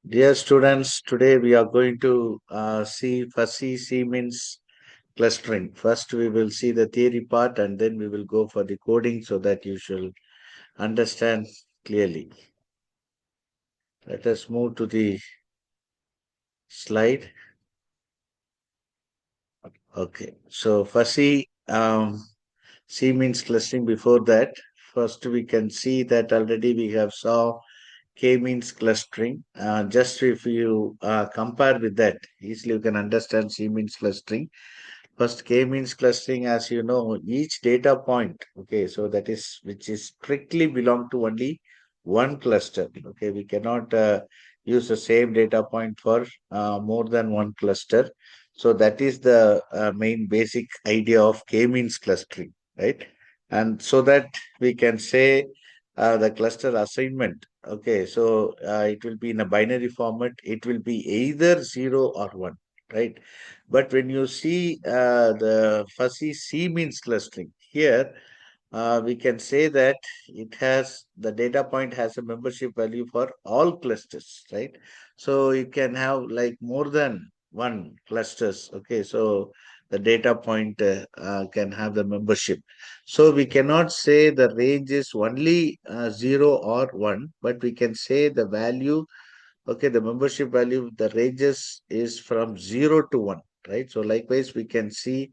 Dear students, today we are going to see fuzzy C-means clustering. First, we will see the theory part and then we will go for the coding so that you shall understand clearly. Let us move to the slide. Okay, so fuzzy C means clustering. Before that, first we can see that already we have saw K means clustering. Just if you compare with that, easily you can understand C means clustering. First, K means clustering, as you know, each data point, okay, so that is which is strictly belong to only one cluster. Okay, we cannot use the same data point for more than one cluster. So that is the main basic idea of K means clustering, right? And so that we can say the cluster assignment. Okay, so it will be in a binary format. It will be either 0 or 1, right? But when you see the fuzzy C means clustering, here we can say that it has the data point has a membership value for all clusters, right? So you can have like more than one clusters. Okay, so the data point can have the membership. So we cannot say the range is only 0 or 1, but we can say the value. Okay, the membership value, the ranges is from 0 to 1, right? So likewise, we can see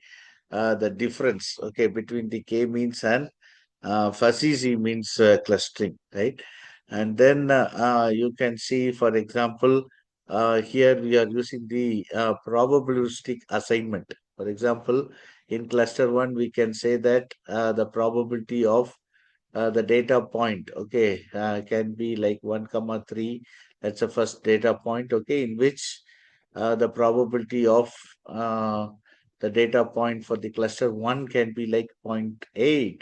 the difference, okay, between the K means and fuzzy Z means clustering, right? And then you can see, for example, here we are using the probabilistic assignment. For example, in cluster 1, we can say that the probability of the data point, okay, can be like 1 comma 3. That's the first data point, okay, in which the probability of uh, the data point for the cluster 1 can be like zero point 0.8,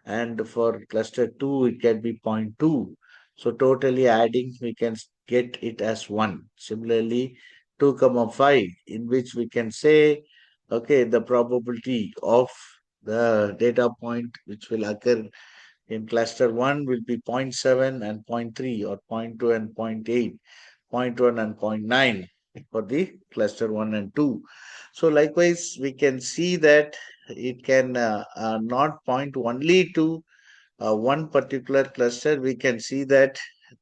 and for cluster 2 it can be zero point 0.2. So totally adding we can get it as 1. Similarly, 2 comma 5, in which we can say, okay, the probability of the data point which will occur in cluster 1 will be zero point 0.7 and zero point 0.3, or zero point 0.2 and zero point 0.8, zero point 0.1 and zero point 0.9 for the cluster 1 and 2. So likewise, we can see that it can not point only to one particular cluster. We can see that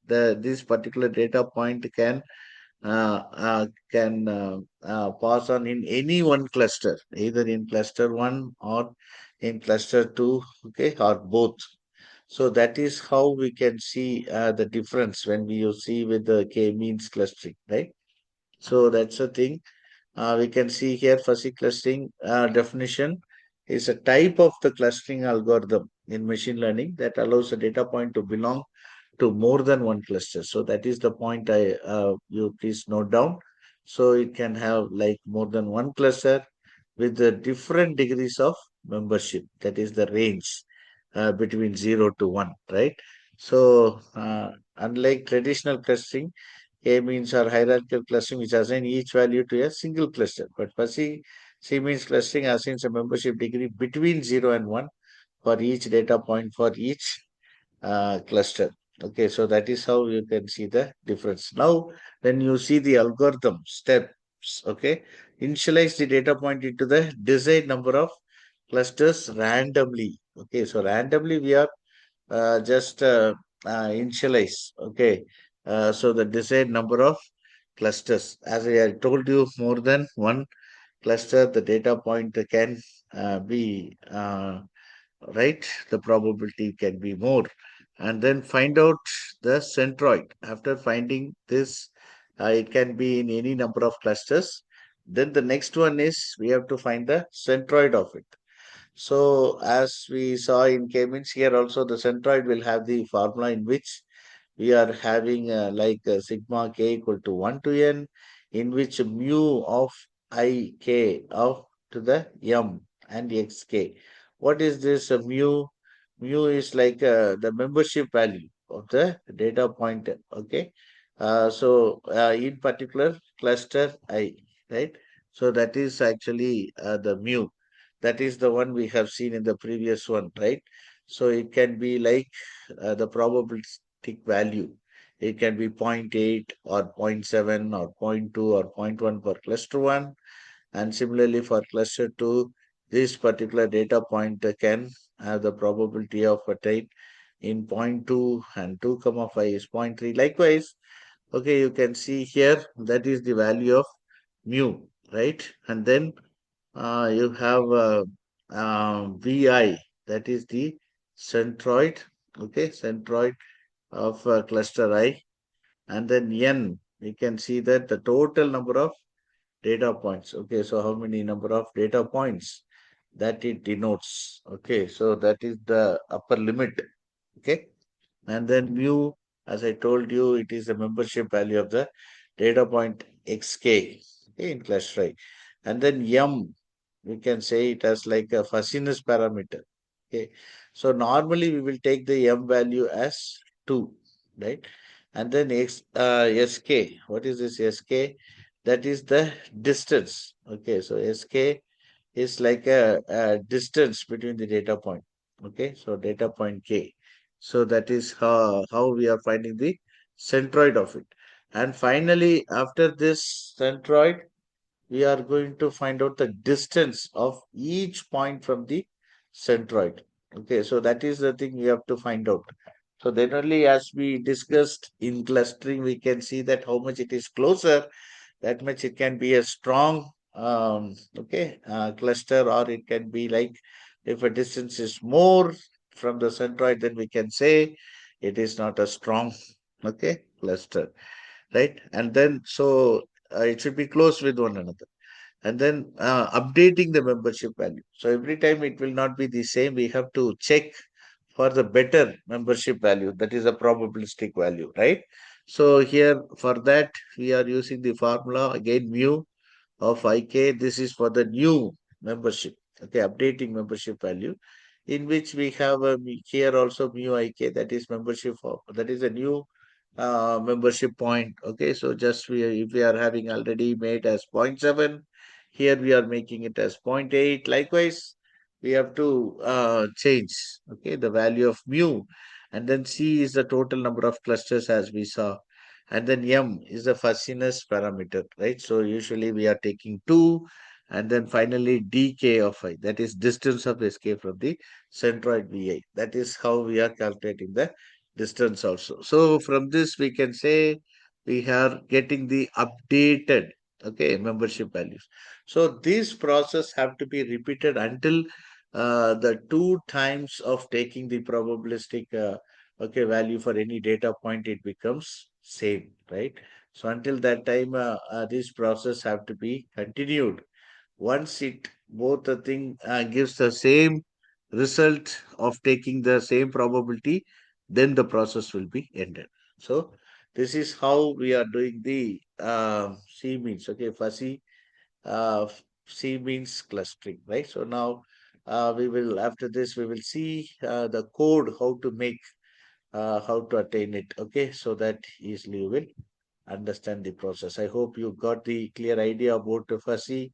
this particular data point can pass on in any one cluster, either in cluster 1 or in cluster 2, okay, or both. So that is how we can see the difference when we you see with the K-means clustering, right? So that's the thing. We can see here fuzzy clustering definition is a type of the clustering algorithm in machine learning that allows a data point to belong to more than one cluster. So that is the point I you please note down. So it can have like more than one cluster with the different degrees of membership. That is the range between 0 to 1, right? So unlike traditional clustering, A means or hierarchical clustering, which assign each value to a single cluster. But fuzzy C means clustering assigns a membership degree between 0 and 1 for each data point for each cluster. Okay, so that is how you can see the difference. Now, when you see the algorithm steps, okay, initialize the data point into the desired number of clusters randomly. Okay, so randomly we are just initialize. Okay, so the desired number of clusters. As I had told you, more than one cluster, the data point can be right, the probability can be more. And then find out the centroid. After finding this, it can be in any number of clusters. Then the next one is we have to find the centroid of it. So as we saw in K-means, here also the centroid will have the formula in which we are having sigma k equal to 1 to n, in which mu of I k of to the m and xk. What is this mu? Mu is like the membership value of the data point. Okay. In particular cluster I, right? So that is actually the mu. That is the one we have seen in the previous one, right? So it can be like the probabilistic value It can be zero point 0.8 or zero point 0.7 or zero point 0.2 or zero point 0.1 for cluster 1. And similarly for cluster 2, this particular data point can have the probability of attain in zero point 0.2 and 2 comma 5 is zero point 0.3. Likewise, okay, you can see here that is the value of mu, right? And then you have VI, that is the centroid, okay, centroid of cluster I. And then N, we can see that the total number of data points. Okay, so how many number of data points that it denotes. Okay, so that is the upper limit. Okay, and then mu, as I told you, it is the membership value of the data point xk, okay, in cluster I. And then M, we can say it as like a fuzziness parameter. Okay, so normally we will take the M value as 2, right? And then sk, what is this sk? That is the distance. Okay, so sk is like a distance between the data point. Okay, so data point k. So that is how we are finding the centroid of it. And finally, after this centroid, we are going to find out the distance of each point from the centroid. Okay, so that is the thing we have to find out. So then only, as we discussed in clustering, we can see that how much it is closer, that much it can be a strong cluster, or it can be like if a distance is more from the centroid, then we can say it is not a strong cluster, right? And then so it should be close with one another. And then updating the membership value. So every time it will not be the same. We have to check for the better membership value. That is a probabilistic value, right? So here for that, we are using the formula again, mu of ik. This is for the new membership. Okay, updating membership value, in which we have here also mu ik, that is membership of, that is a new membership point. Okay, so just if we are having already made as zero point 0.7, here we are making it as zero point 0.8. Likewise, we have to change, okay, the value of mu. And then C is the total number of clusters, as we saw. And then M is the fuzziness parameter, right? So usually we are taking 2. And then finally dk of I, that is distance of escape from the centroid VI. That is how we are calculating the distance also. So from this we can say we are getting the updated, okay, membership values. So this process have to be repeated until the 2 times of taking the probabilistic value for any data point, it becomes same, right? So until that time, this process have to be continued. Once it both the thing gives the same result of taking the same probability, then the process will be ended. So this is how we are doing the C means, okay, fuzzy C means clustering, right? So now we will, after this, we will see the code, how to make, how to attain it, okay, so that easily you will understand the process. I hope you got the clear idea about the fuzzy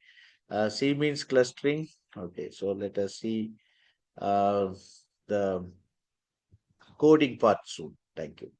C means clustering. Okay, so let us see uh, the coding part soon. Thank you.